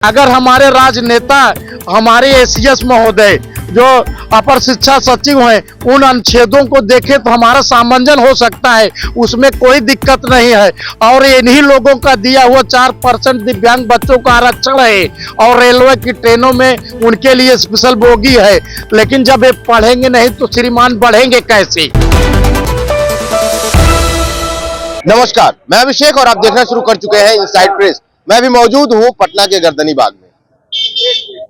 अगर हमारे राजनेता हमारे एसीएस महोदय जो अपर शिक्षा सचिव हैं उन अनुच्छेदों को देखें तो हमारा सामंजन हो सकता है, उसमें कोई दिक्कत नहीं है। और इन्हीं लोगों का दिया हुआ 4% दिव्यांग बच्चों का आरक्षण है और रेलवे की ट्रेनों में उनके लिए स्पेशल बोगी है, लेकिन जब ये पढ़ेंगे नहीं तो श्रीमान बढ़ेंगे कैसे। नमस्कार, मैं अभिषेक और आप देखना शुरू कर चुके हैं इनसाइड प्रेस। मैं भी मौजूद हूं पटना के गर्दनी बाग में।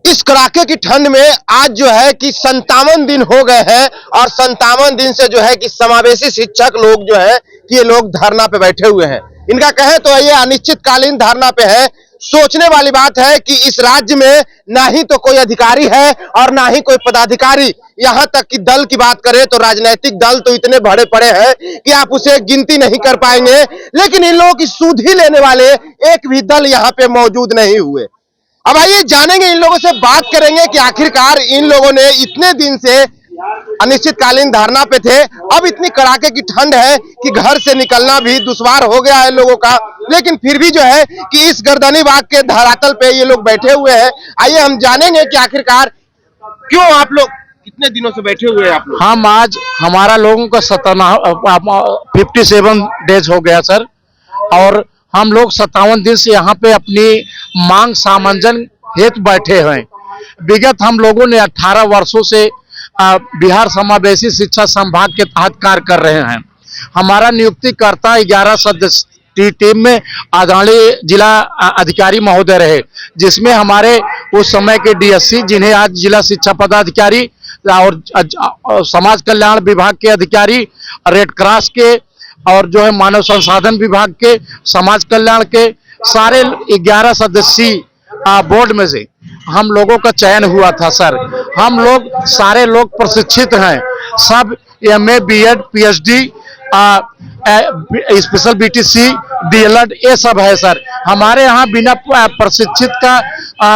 इस कड़ाके की ठंड में आज जो है कि 57 दिन हो गए हैं और 57 दिन से जो है कि समावेशी शिक्षक लोग जो है कि ये लोग धरना पे बैठे हुए हैं। इनका कहे तो ये अनिश्चितकालीन धरना पे है। सोचने वाली बात है कि इस राज्य में ना ही तो कोई अधिकारी है और ना ही कोई पदाधिकारी। यहां तक कि दल की बात करें तो राजनीतिक दल तो इतने बड़े पड़े हैं कि आप उसे गिनती नहीं कर पाएंगे, लेकिन इन लोगों की सुधि लेने वाले एक भी दल यहां पे मौजूद नहीं हुए। अब आइए जानेंगे, इन लोगों से बात करेंगे कि आखिरकार इन लोगों ने इतने दिन से अनिश्चितकालीन धरना पे थे, अब इतनी कड़ाके की ठंड है कि घर से निकलना भी दुश्वार हो गया है लोगों का, लेकिन फिर भी जो है कि इस गर्दनी बाग के धरातल पे ये लोग बैठे हुए हैं। आइए हम जानेंगे कि आखिरकार क्यों आप लोग कितने दिनों से बैठे हुए हैं आप लोग। हम आज हमारा लोगों का 57 डेज हो गया सर, और हम लोग 57 दिन से यहाँ पे अपनी मांग सामंजन हेतु बैठे हैं। विगत हम लोगों ने 18 वर्षों से बिहार समावेशी शिक्षा संभाग के तहत कार्य कर रहे हैं। हमारा नियुक्तिकर्ता 11 सदस्य टीम में आदरणीय जिला अधिकारी महोदय रहे, जिसमें हमारे उस समय के डीएससी, जिन्हें आज जिला शिक्षा पदाधिकारी और समाज कल्याण विभाग के अधिकारी, रेड क्रॉस के और जो है मानव संसाधन विभाग के, समाज कल्याण के सारे 11 सदस्यीय बोर्ड में से हम लोगों का चयन हुआ था सर। हम लोग सारे लोग प्रशिक्षित हैं, सब MA, BEd, PhD, special BTC, DElEd ये सब है सर। हमारे यहाँ बिना प्रशिक्षित का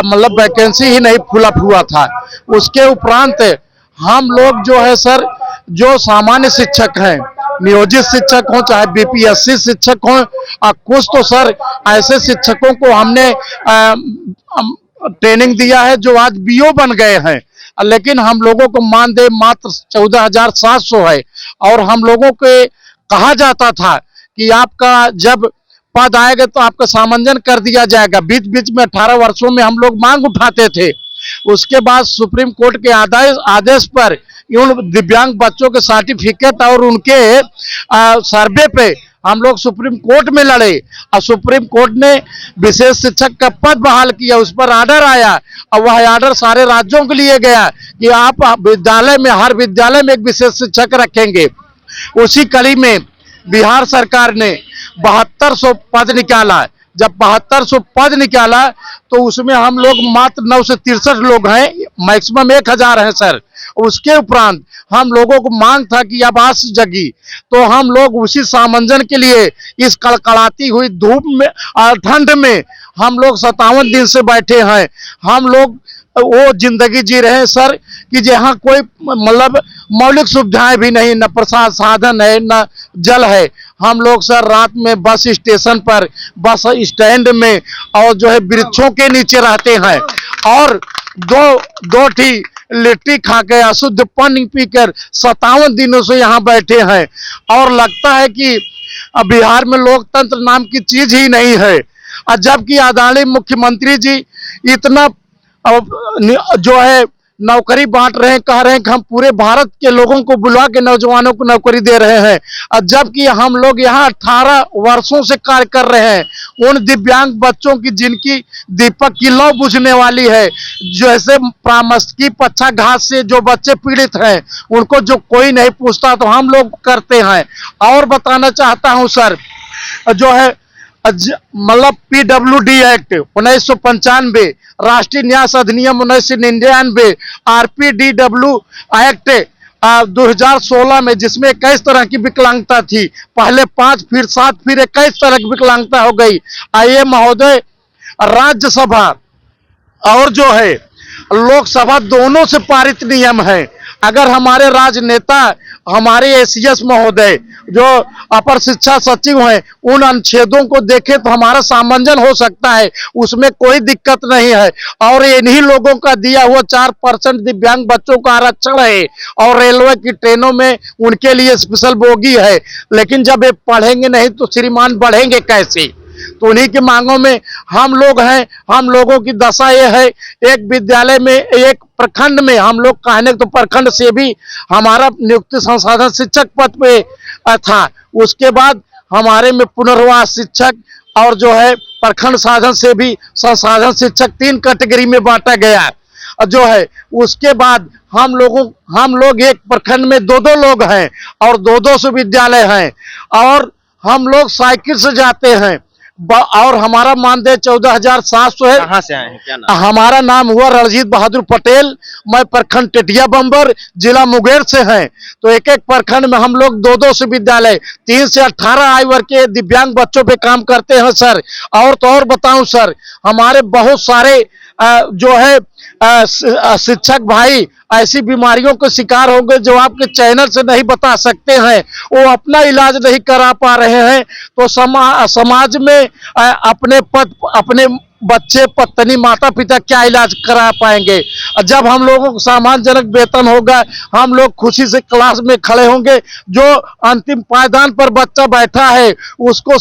मतलब वैकेंसी ही नहीं फुलअप हुआ था। उसके उपरांत हम लोग जो है सर, जो सामान्य शिक्षक हैं, नियोजित शिक्षक हो चाहे बीपीएससी शिक्षक हो, कुछ तो सर ऐसे शिक्षकों को हमने ट्रेनिंग दिया है जो आज बीओ बन गए हैं, लेकिन हम लोगों को मानदेय मात्र 14,700 है। और हम लोगों को कहा जाता था कि आपका जब पद आएगा तो आपका सामंजन कर दिया जाएगा। बीच बीच में 18 वर्षों में हम लोग मांग उठाते थे। उसके बाद सुप्रीम कोर्ट के आदेश पर उन दिव्यांग बच्चों के सर्टिफिकेट और उनके सर्वे पे हम लोग सुप्रीम कोर्ट में लड़े और सुप्रीम कोर्ट ने विशेष शिक्षक का पद बहाल किया। उस पर आर्डर आया और वह आर्डर सारे राज्यों के लिए गया कि आप विद्यालय में, हर विद्यालय में एक विशेष शिक्षक रखेंगे। उसी कड़ी में बिहार सरकार ने 7200 पद निकाला। जब 7200 पद निकाला तो उसमें हम लोग मात्र 9 से 63 लोग हैं, मैक्सिमम 1000 हैं सर। उसके उपरांत हम लोगों को मांग था कि अब आस जगी, तो हम लोग उसी सामंजन के लिए इस कड़कड़ाती हुई धूप में ठंड में हम लोग 57 दिन से बैठे हैं। हम लोग वो जिंदगी जी रहे हैं सर कि जहाँ कोई मतलब मौलिक सुविधाएं भी नहीं, न प्रसाद साधन है, न जल है। हम लोग सर रात में बस स्टेशन पर, बस स्टैंड में और जो है वृक्षों के नीचे रहते हैं और दो ठी लिट्टी खा के अशुद्ध पानी पीकर 57 दिनों से यहाँ बैठे हैं। और लगता है कि बिहार में लोकतंत्र नाम की चीज ही नहीं है। जबकि आदरणीय मुख्यमंत्री जी इतना जो है नौकरी बांट रहे हैं, कह रहे हैं कि हम पूरे भारत के लोगों को बुला के नौजवानों को नौकरी दे रहे हैं, और जबकि हम लोग यहाँ 18 वर्षों से कार्य कर रहे हैं उन दिव्यांग बच्चों की जिनकी दीपक की लौ बुझने वाली है, जैसे प्रामस्की पक्षाघात से जो बच्चे पीड़ित हैं उनको जो कोई नहीं पूछता तो हम लोग करते हैं। और बताना चाहता हूँ सर, जो है मतलब पीडब्ल्यूडी एक्ट 1995, राष्ट्रीय न्यास अधिनियम 1999, आरपीडीडब्ल्यू एक्ट 2016 में, जिसमें 21 तरह की विकलांगता थी, पहले 5 फिर 7 फिर 21 तरह की विकलांगता हो गई। आइए महोदय, राज्यसभा और जो है लोकसभा दोनों से पारित नियम है अगर हमारे राजनेता, हमारे एसीएस महोदय जो अपर शिक्षा सचिव हैं, उन अनुच्छेदों को देखें तो हमारा सामंजन हो सकता है, उसमें कोई दिक्कत नहीं है। और इन्हीं लोगों का दिया हुआ 4% दिव्यांग बच्चों का आरक्षण है और रेलवे की ट्रेनों में उनके लिए स्पेशल बोगी है। लेकिन जब ये पढ़ेंगे नहीं तो श्रीमान बढ़ेंगे कैसे? तो उन्हीं की मांगों में हम लोग हैं। हम लोगों की दशा ये है, एक विद्यालय में, एक प्रखंड में, हम लोग कहने तो प्रखंड से भी हमारा नियुक्ति संसाधन शिक्षक पद पे था, उसके बाद हमारे में पुनर्वास शिक्षक और जो है प्रखंड साधन से भी संसाधन शिक्षक 3 कैटेगरी में बांटा गया जो है। उसके बाद हम लोग एक प्रखंड में 2-2 लोग हैं और 2-2 से विद्यालय हैं और हम लोग साइकिल से जाते हैं और हमारा मानदेय 14,700 है। कहाँ से आए हैं, क्या नाम? हमारा नाम हुआ रणजीत बहादुर पटेल। मैं प्रखंड टेटिया बम्बर, जिला मुंगेर से हैं। तो एक एक प्रखंड में हम लोग 2-2 से विद्यालय, 3 से 18 आयु वर्ग के दिव्यांग बच्चों पे काम करते हैं सर। और तो और बताऊं सर, हमारे बहुत सारे जो है शिक्षक भाई ऐसी बीमारियों के शिकार होंगे जो आपके चैनल से नहीं बता सकते हैं, वो अपना इलाज नहीं करा पा रहे हैं। तो समाज में अपने बच्चे, पत्नी, माता पिता क्या इलाज करा पाएंगे? जब हम लोगों को सम्मानजनक वेतन होगा, हम लोग खुशी से क्लास में खड़े होंगे। जो अंतिम पायदान पर बच्चा बैठा है उसको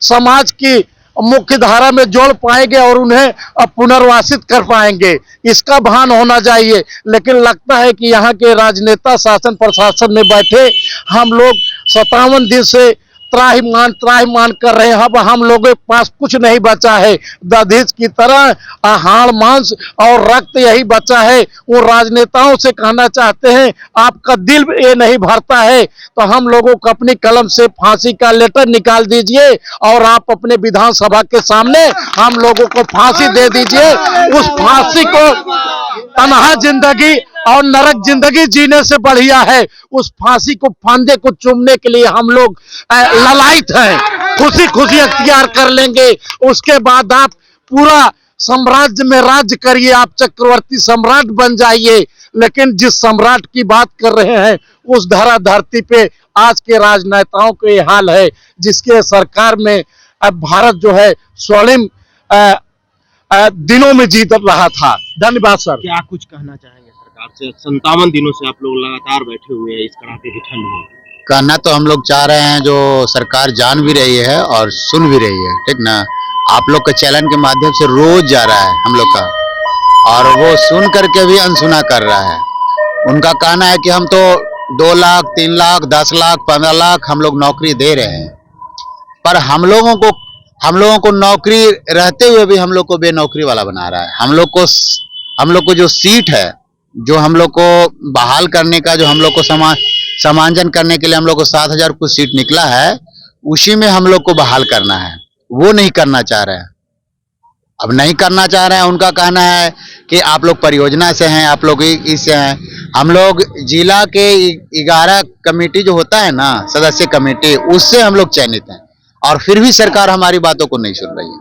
समाज की मुख्य धारा में जोड़ पाएंगे और उन्हें पुनर्वासित कर पाएंगे, इसका भान होना चाहिए। लेकिन लगता है कि यहाँ के राजनेता शासन प्रशासन में बैठे हम लोग 57 दिन से त्राहिमाम कर रहे हैं। अब हम लोगों के पास कुछ नहीं बचा है, दधीच की तरह हाड़ मांस और रक्त यही बचा है। वो राजनेताओं से कहना चाहते हैं, आपका दिल ये नहीं भरता है तो हम लोगों को अपनी कलम से फांसी का लेटर निकाल दीजिए और आप अपने विधानसभा के सामने हम लोगों को फांसी दे दीजिए। उस फांसी को तन्हा जिंदगी और नरक जिंदगी जीने से बढ़िया है। उस फांसी को, फंदे को चूमने के लिए हम लोग ललायत हैं, खुशी खुशी अख्तियार कर लेंगे। उसके बाद आप पूरा साम्राज्य में राज्य करिए, आप चक्रवर्ती सम्राट बन जाइए। लेकिन जिस सम्राट की बात कर रहे हैं उस धरती पे आज के राजनेताओं के ये हाल है, जिसके सरकार में अब भारत जो है स्वर्णिम दिनों में जीत रहा था। धन्यवाद सर। क्या कुछ कहना चाहेंगे सरकार से? 57 दिनों से आप लोग लगातार बैठे हुए हैं इस कड़ाके की ठंड में। कहना तो हम लोग चाह रहे हैं, जो सरकार जान भी रही है और सुन भी रही है, ठीक ना। आप लोग के चैनल के माध्यम से रोज जा रहा है हम लोग का, और वो सुन करके भी अनसुना कर रहा है। उनका कहना है कि हम तो 2 लाख, 3 लाख, 10 लाख, 15 लाख हम लोग नौकरी दे रहे हैं, पर हम लोगों को नौकरी रहते हुए भी हम लोग को बेनौकरी वाला बना रहा है। हम लोग को जो सीट है, जो हम लोग को बहाल करने का, जो हम लोग को समांजन करने के लिए हम लोग को 7,000 कुछ सीट निकला है, उसी में हम लोग को बहाल करना है। वो नहीं करना चाह रहे हैं, अब नहीं करना चाह रहे हैं। उनका कहना है कि आप लोग परियोजना से हैं, आप लोग इससे हैं। हम लोग जिला के 11 कमेटी जो होता है ना, सदस्य कमेटी, उससे हम लोग चयनित हैं, और फिर भी सरकार हमारी बातों को नहीं सुन रही है।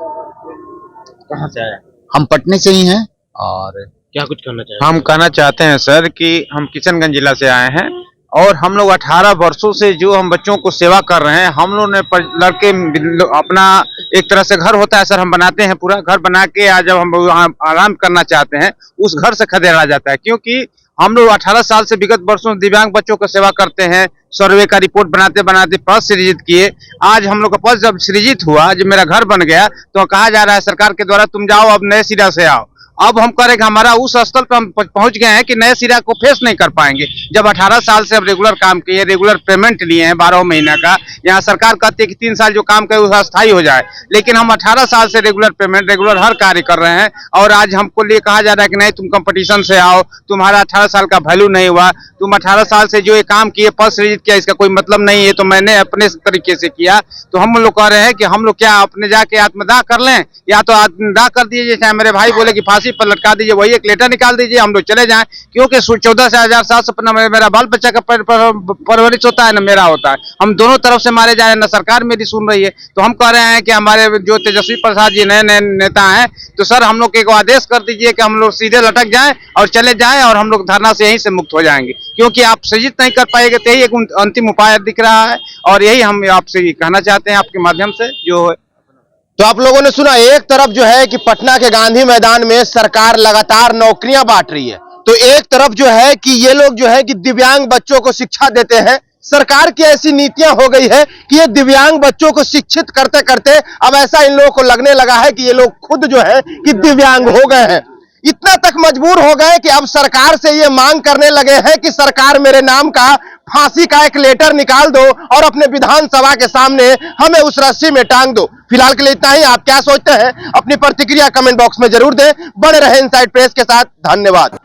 कहाँ से आए? हम पटने से ही हैं। और क्या कुछ कहना चाहेंगे? हम कहना चाहते हैं सर कि हम किशनगंज जिला से आए हैं और हम लोग 18 वर्षों से जो हम बच्चों को सेवा कर रहे हैं। हम लोग ने लड़के अपना एक तरह से घर होता है सर, हम बनाते हैं, पूरा घर बना के आज जब हम वहाँ आराम करना चाहते हैं उस घर से खदेड़ा जाता है। क्योंकि हम लोग 18 साल से विगत वर्षों दिव्यांग बच्चों को सेवा करते हैं, सर्वे का रिपोर्ट बनाते बनाते पद सृजित किए। आज हम लोग का पद जब सृजित हुआ, जब मेरा घर बन गया, तो कहा जा रहा है सरकार के द्वारा तुम जाओ अब नए सिरा से आओ। अब हम करेंगे, हमारा उस स्तर पर हम पहुंच गए हैं कि नए सिरा को फेस नहीं कर पाएंगे। जब 18 साल से हम रेगुलर काम किए, रेगुलर पेमेंट लिए हैं 12 महीना का, यहाँ सरकार कहती है कि 3 साल जो काम करे वो अस्थायी हो जाए, लेकिन हम 18 साल से रेगुलर पेमेंट, रेगुलर हर कार्य कर रहे हैं। और आज हमको लिए कहा जा रहा है कि नहीं तुम कंपटीशन से आओ, तुम्हारा 18 साल का वैल्यू नहीं हुआ, तुम 18 साल से जो ये काम किए, पद सृजित किया, इसका कोई मतलब नहीं है, तो मैंने अपने तरीके से किया। तो हम लोग कह रहे हैं कि हम लोग क्या अपने जाके आत्मदाह कर लें, या तो आत्मदाह कर दीजिए, चाहे मेरे भाई बोले कि फांसी फांसी पर लटका दीजिए, वही एक लेटर निकाल दीजिए, हम लोग चले जाएं। क्योंकि 14,700 न मेरा बाल बच्चा का परवरिश होता है, न मेरा होता है। हम दोनों तरफ से मारे जा रहे हैं, न सरकार मेरी सुन रही है। तो हम कह रहे हैं कि हमारे जो तेजस्वी प्रसाद जी नए नए नेता हैं, तो सर हम लोग को आदेश कर दीजिए कि हम लोग सीधे लटक जाएं और चले जाएं, और हम लोग धरना से यहीं से मुक्त हो जाएंगे। क्योंकि आप सृजित नहीं कर पाएंगे, तो यही एक अंतिम उपाय दिख रहा है। और यही हम आपसे कहना चाहते हैं आपके माध्यम से जो है। तो आप लोगों ने सुना, एक तरफ जो है कि पटना के गांधी मैदान में सरकार लगातार नौकरियां बांट रही है, तो एक तरफ जो है कि ये लोग जो है कि दिव्यांग बच्चों को शिक्षा देते हैं। सरकार की ऐसी नीतियां हो गई है कि ये दिव्यांग बच्चों को शिक्षित करते करते अब ऐसा इन लोगों को लगने लगा है कि ये लोग खुद जो है कि दिव्यांग हो गए हैं। इतना तक मजबूर हो गए कि अब सरकार से ये मांग करने लगे हैं कि सरकार मेरे नाम का फांसी का एक लेटर निकाल दो और अपने विधानसभा के सामने हमें उस रस्सी में टांग दो। फिलहाल के लिए इतना ही। आप क्या सोचते हैं अपनी प्रतिक्रिया कमेंट बॉक्स में जरूर दें। बने रहे इनसाइड प्रेस के साथ। धन्यवाद।